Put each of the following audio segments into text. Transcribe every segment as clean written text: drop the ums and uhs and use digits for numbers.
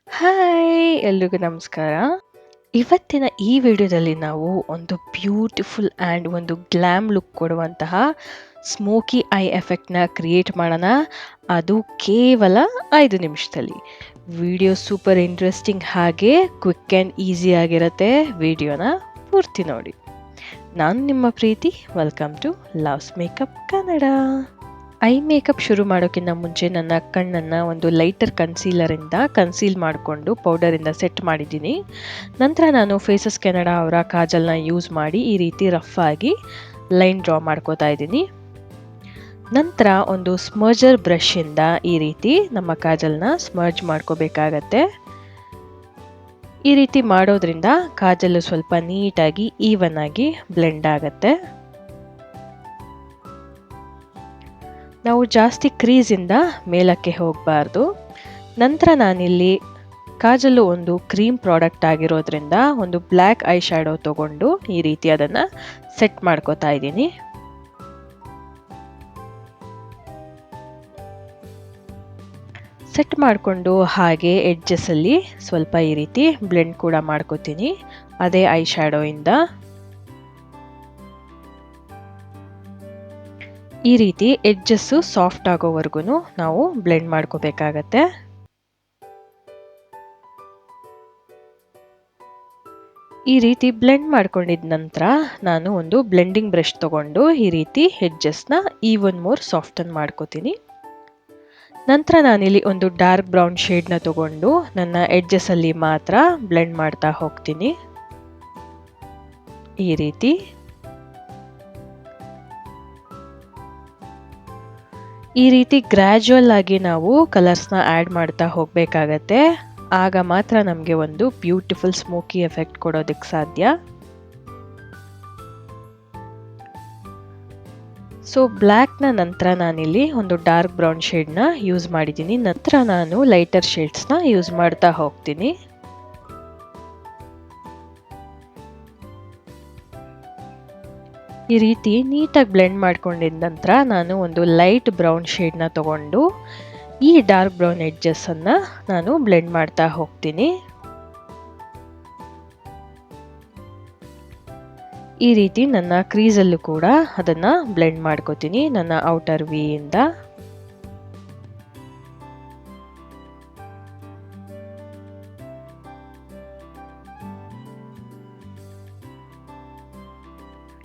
Hi! ಎಲ್ರಿಗೂ ನಮಸ್ಕಾರ. ಇವತ್ತಿನ ಈ ವಿಡಿಯೋದಲ್ಲಿ ನಾವು ಒಂದು ಬ್ಯೂಟಿಫುಲ್ ಆ್ಯಂಡ್ ಒಂದು ಗ್ಲಾಮ್ ಲುಕ್ ಕೊಡುವಂತಹ ಸ್ಮೋಕಿ ಐ ಎಫೆಕ್ಟ್‌ನ ಕ್ರಿಯೇಟ್ ಮಾಡೋಣ. ಅದು ಕೇವಲ 5 ನಿಮಿಷದಲ್ಲಿ. ವಿಡಿಯೋ ಸೂಪರ್ ಇಂಟ್ರೆಸ್ಟಿಂಗ್ ಹಾಗೆ ಕ್ವಿಕ್ ಆ್ಯಂಡ್ ಈಸಿ ಆಗಿರುತ್ತೆ. ವಿಡಿಯೋನ ಪೂರ್ತಿ ನೋಡಿ. ನಾನು ನಿಮ್ಮ ಪ್ರೀತಿ. Welcome to love's makeup Kannada. I makeup ಶುರು ಮಾಡೋಕ್ಕಿಂತ ಮುಂಚೆ ನನ್ನ ಕಣ್ಣನ್ನು ಒಂದು ಲೈಟರ್ ಕನ್ಸೀಲರಿಂದ ಕನ್ಸೀಲ್ ಮಾಡಿಕೊಂಡು ಪೌಡರಿಂದ ಸೆಟ್ ಮಾಡಿದ್ದೀನಿ. ನಂತರ ನಾನು ಫೇಸಸ್ ಕೆನಡಾ ಅವರ ಕಾಜಲ್ನ ಯೂಸ್ ಮಾಡಿ ಈ ರೀತಿ ರಫ್ ಆಗಿ ಲೈನ್ ಡ್ರಾ ಮಾಡ್ಕೋತಾ ಇದ್ದೀನಿ. ನಂತರ ಒಂದು ಸ್ಮರ್ಜರ್ ಬ್ರಷಿಂದ ಈ ರೀತಿ ನಮ್ಮ ಕಾಜಲ್ನ ಸ್ಮರ್ಜ್ ಮಾಡ್ಕೋಬೇಕಾಗತ್ತೆ. ಈ ರೀತಿ ಮಾಡೋದ್ರಿಂದ ಕಾಜಲ್ಲು ಸ್ವಲ್ಪ ನೀಟಾಗಿ ಈವನ್ ಆಗಿ ಬ್ಲೆಂಡ್ ಆಗುತ್ತೆ. ನಾವು ಜಾಸ್ತಿ ಕ್ರೀಸಿಂದ ಮೇಲಕ್ಕೆ ಹೋಗಬಾರ್ದು. ನಂತರ ನಾನಿಲ್ಲಿ ಕಾಜಲ್ಲು ಒಂದು ಕ್ರೀಮ್ ಪ್ರಾಡಕ್ಟ್ ಆಗಿರೋದ್ರಿಂದ ಒಂದು ಬ್ಲ್ಯಾಕ್ ಐ ಶ್ಯಾಡೋ ತಗೊಂಡು ಈ ರೀತಿ ಅದನ್ನು ಸೆಟ್ ಮಾಡ್ಕೋತಾ ಇದ್ದೀನಿ. ಸೆಟ್ ಮಾಡಿಕೊಂಡು ಹಾಗೆ ಎಡ್ಜಸ್ಸಲ್ಲಿ ಸ್ವಲ್ಪ ಈ ರೀತಿ ಬ್ಲೆಂಡ್ ಕೂಡ ಮಾಡ್ಕೋತೀನಿ ಅದೇ ಐ ಶ್ಯಾಡೋಯಿಂದ. ಈ ರೀತಿ ಎಡ್ಜಸ್ಸು ಸಾಫ್ಟ್ ಆಗೋವರೆಗೂ ನಾವು ಬ್ಲೆಂಡ್ ಮಾಡ್ಕೋಬೇಕಾಗತ್ತೆ. ಈ ರೀತಿ ಬ್ಲೆಂಡ್ ಮಾಡ್ಕೊಂಡಿದ ನಂತರ ನಾನು ಒಂದು ಬ್ಲೆಂಡಿಂಗ್ ಬ್ರಷ್ ತಗೊಂಡು ಈ ರೀತಿ ಎಡ್ಜಸ್ನ ಈವನ್ ಮೋರ್ ಸಾಫ್ಟನ್ ಮಾಡ್ಕೋತೀನಿ. ನಂತರ ನಾನಿಲ್ಲಿ ಒಂದು ಡಾರ್ಕ್ ಬ್ರೌನ್ ಶೇಡ್ನ ತಗೊಂಡು ನನ್ನ ಎಡ್ಜಸ್ಸಲ್ಲಿ ಮಾತ್ರ ಬ್ಲೆಂಡ್ ಮಾಡ್ತಾ ಹೋಗ್ತೀನಿ. ಈ ರೀತಿ ಗ್ರ್ಯಾಜುವಲ್ ಆಗಿ ನಾವು ಕಲರ್ಸ್ನ ಆ್ಯಡ್ ಮಾಡ್ತಾ ಹೋಗಬೇಕಾಗತ್ತೆ. ಆಗ ಮಾತ್ರ ನಮಗೆ ಒಂದು ಬ್ಯೂಟಿಫುಲ್ ಸ್ಮೋಕಿ ಎಫೆಕ್ಟ್ ಕೊಡೋದಕ್ಕೆ ಸಾಧ್ಯ. ಸೊ ಬ್ಲ್ಯಾಕ್ನ ನಂತರ ನಾನಿಲ್ಲಿ ಒಂದು ಡಾರ್ಕ್ ಬ್ರೌನ್ ಶೇಡ್ನ ಯೂಸ್ ಮಾಡಿದ್ದೀನಿ. ನಂತರ ನಾನು ಲೈಟರ್ ಶೇಡ್ಸ್ನ ಯೂಸ್ ಮಾಡ್ತಾ ಹೋಗ್ತೀನಿ. ಈ ರೀತಿ ನೀಟಾಗಿ ಬ್ಲೆಂಡ್ ಮಾಡ್ಕೊಂಡಿದ ನಂತರ ನಾನು ಒಂದು ಲೈಟ್ ಬ್ರೌನ್ ಶೇಡ್ನ ತಗೊಂಡು ಈ ಡಾರ್ಕ್ ಬ್ರೌನ್ ಎಡ್ಜಸ್ಸನ್ನು ನಾನು ಬ್ಲೆಂಡ್ ಮಾಡ್ತಾ ಹೋಗ್ತೀನಿ. ಈ ರೀತಿ ನನ್ನ ಕ್ರೀಸಲ್ಲೂ ಕೂಡ ಅದನ್ನು ಬ್ಲೆಂಡ್ ಮಾಡ್ಕೋತೀನಿ ನನ್ನ ಔಟರ್ ವಿಯಿಂದ.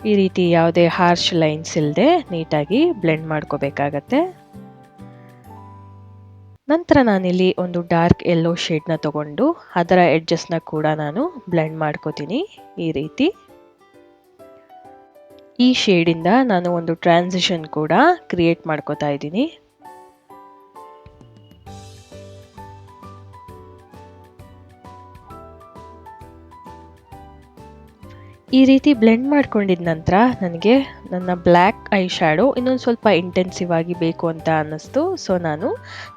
ಈ ರೀತಿ ಯಾವುದೇ ಹಾರ್ಶ್ ಲೈನ್ಸ್ ಇಲ್ಲದೆ ನೀಟಾಗಿ ಬ್ಲೆಂಡ್ ಮಾಡ್ಕೋಬೇಕಾಗತ್ತೆ. ನಂತರ ನಾನಿಲ್ಲಿ ಒಂದು ಡಾರ್ಕ್ ಯೆಲ್ಲೋ ಶೇಡ್ನ ತಗೊಂಡು ಅದರ ಎಡ್ಜಸ್ನ ಕೂಡ ನಾನು ಬ್ಲೆಂಡ್ ಮಾಡ್ಕೋತೀನಿ. ಈ ರೀತಿ ಈ ಶೇಡಿಂದ ನಾನು ಒಂದು ಟ್ರಾನ್ಸಿಷನ್ ಕೂಡ ಕ್ರಿಯೇಟ್ ಮಾಡ್ಕೋತಾ ಇದ್ದೀನಿ. ಈ ರೀತಿ ಬ್ಲೆಂಡ್ ಮಾಡ್ಕೊಂಡಿದ ನಂತರ ನನಗೆ ನನ್ನ ಬ್ಲ್ಯಾಕ್ ಐ ಶ್ಯಾಡೋ ಇನ್ನೊಂದು ಸ್ವಲ್ಪ ಇಂಟೆನ್ಸಿವ್ ಆಗಿ ಬೇಕು ಅಂತ ಅನ್ನಿಸ್ತು. ಸೊ ನಾನು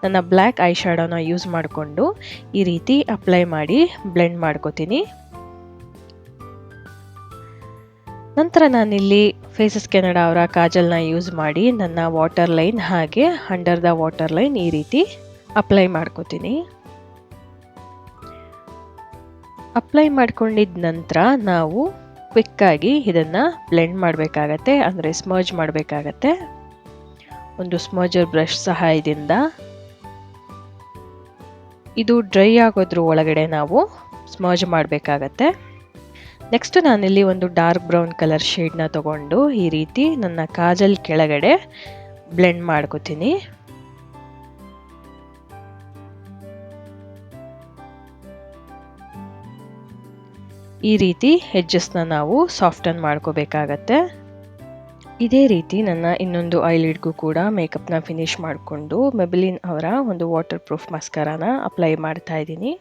ನನ್ನ ಬ್ಲ್ಯಾಕ್ ಐ ಶ್ಯಾಡೋನ ಯೂಸ್ ಮಾಡಿಕೊಂಡು ಈ ರೀತಿ ಅಪ್ಲೈ ಮಾಡಿ ಬ್ಲೆಂಡ್ ಮಾಡ್ಕೋತೀನಿ. ನಂತರ ನಾನಿಲ್ಲಿ ಫೇಸಸ್ ಕೆನಡಾ ಅವರ ಕಾಜಲ್ನ ಯೂಸ್ ಮಾಡಿ ನನ್ನ ವಾಟರ್ ಲೈನ್ ಹಾಗೆ ಅಂಡರ್ ದ ವಾಟರ್ ಲೈನ್ ಈ ರೀತಿ ಅಪ್ಲೈ ಮಾಡ್ಕೋತೀನಿ. ಅಪ್ಲೈ ಮಾಡ್ಕೊಂಡಿದ ನಂತರ ನಾವು ಕ್ವಿಕ್ಕಾಗಿ ಇದನ್ನು ಬ್ಲೆಂಡ್ ಮಾಡಬೇಕಾಗತ್ತೆ, ಅಂದರೆ ಸ್ಮರ್ಜ್ ಮಾಡಬೇಕಾಗತ್ತೆ. ಒಂದು ಸ್ಮರ್ಜರ್ ಬ್ರಷ್ ಸಹಾಯದಿಂದ ಇದು ಡ್ರೈ ಆಗೋದ್ರ ಒಳಗಡೆ ನಾವು ಸ್ಮರ್ಜ್ ಮಾಡಬೇಕಾಗತ್ತೆ. ನೆಕ್ಸ್ಟ್ ನಾನಿಲ್ಲಿ ಒಂದು ಡಾರ್ಕ್ ಬ್ರೌನ್ ಕಲರ್ ಶೇಡ್ನ ತಗೊಂಡು ಈ ರೀತಿ ನನ್ನ ಕಾಜಲ್ ಕೆಳಗಡೆ ಬ್ಲೆಂಡ್ ಮಾಡ್ಕೋತೀನಿ. ಈ ರೀತಿ ಎಡ್ಜಸ್ನ ನಾವು ಸಾಫ್ಟನ್ ಮಾಡ್ಕೋಬೇಕಾಗತ್ತೆ. ಇದೇ ರೀತಿ ನನ್ನ ಇನ್ನೊಂದು ಐಲಿಡ್ಗೂ ಕೂಡ ಮೇಕಪ್ನ ಫಿನಿಶ್ ಮಾಡಿಕೊಂಡು ಮೆಬಿಲಿನ್ ಅವರ ಒಂದು ವಾಟರ್ ಪ್ರೂಫ್ ಮಸ್ಕರಾನ ಅಪ್ಲೈ ಮಾಡ್ತಾ ಇದ್ದೀನಿ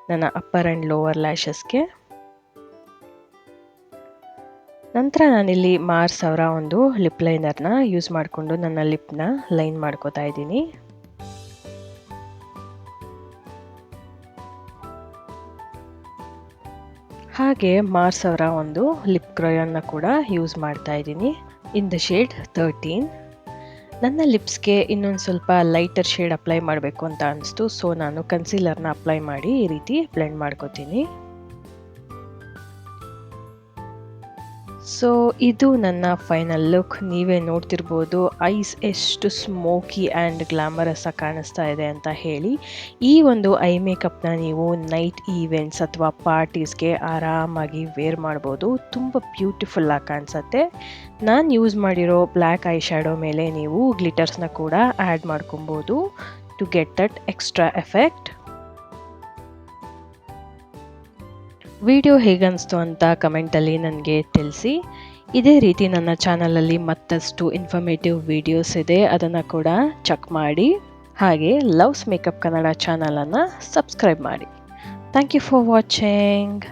ನನ್ನ ಅಪ್ಪರ್ ಆ್ಯಂಡ್ ಲೋವರ್ ಲ್ಯಾಶಸ್ಗೆ. ನಂತರ ನಾನಿಲ್ಲಿ ಮಾರ್ಸ್ ಅವರ ಒಂದು ಲಿಪ್ ಲೈನರ್ನ ಯೂಸ್ ಮಾಡಿಕೊಂಡು ನನ್ನ ಲಿಪ್ನ ಲೈನ್ ಮಾಡ್ಕೋತಾ ಇದ್ದೀನಿ. ಹಾಗೆ ಮಾರ್ಸ್ ಅವರ ಒಂದು ಲಿಪ್ ಕ್ರಯಾನ್ನ ಕೂಡ ಯೂಸ್ ಮಾಡ್ತಾ ಇದ್ದೀನಿ ಇನ್ ದ ಶೇಡ್ 13. ನನ್ನ ಲಿಪ್ಸ್ಗೆ ಇನ್ನೊಂದು ಸ್ವಲ್ಪ ಲೈಟರ್ ಶೇಡ್ ಅಪ್ಲೈ ಮಾಡಬೇಕು ಅಂತ ಅನಿಸ್ತು. ಸೊ ನಾನು ಕನ್ಸೀಲರ್ನ ಅಪ್ಲೈ ಮಾಡಿ ಈ ರೀತಿ ಬ್ಲೆಂಡ್ ಮಾಡ್ಕೋತೀನಿ. ಸೊ ಇದು ನನ್ನ ಫೈನಲ್ ಲುಕ್. ನೀವೇ ನೋಡ್ತಿರ್ಬೋದು ಐಸ್ ಎಷ್ಟು ಸ್ಮೋಕಿ ಆ್ಯಂಡ್ ಗ್ಲಾಮರಸ್ ಆಗಿ ಕಾಣಿಸ್ತಾ ಇದೆ ಅಂತ ಹೇಳಿ. ಈ ಒಂದು ಐ ಮೇಕಪ್ನ ನೀವು ನೈಟ್ ಈವೆಂಟ್ಸ್ ಅಥವಾ ಪಾರ್ಟೀಸ್ಗೆ ಆರಾಮಾಗಿ ವೇರ್ ಮಾಡ್ಬೋದು. ತುಂಬ ಬ್ಯೂಟಿಫುಲ್ ಆಗಿ ಕಾಣಿಸುತ್ತೆ. ನಾನು ಯೂಸ್ ಮಾಡಿರೋ ಬ್ಲ್ಯಾಕ್ ಐ ಶ್ಯಾಡೋ ಮೇಲೆ ನೀವು ಗ್ಲಿಟರ್ಸ್ನ ಕೂಡ ಆ್ಯಡ್ ಮಾಡ್ಕೊಬೋದು to get that extra effect. Video ಹೇಗನ್ನಿಸ್ತು ಅಂತ ಕಮೆಂಟಲ್ಲಿ ನನಗೆ ತಿಳಿಸಿ. ಇದೇ ರೀತಿ ನನ್ನ ಚಾನಲಲ್ಲಿ ಮತ್ತಷ್ಟು ಇನ್ಫಾರ್ಮೇಟಿವ್ ವಿಡಿಯೋಸ್ ಇದೆ, ಅದನ್ನು ಕೂಡ ಚೆಕ್ ಮಾಡಿ. ಹಾಗೆ ಲವ್ಸ್ ಮೇಕಪ್ ಕನ್ನಡ ಚಾನಲನ್ನು ಸಬ್ಸ್ಕ್ರೈಬ್ ಮಾಡಿ. Thank you for watching.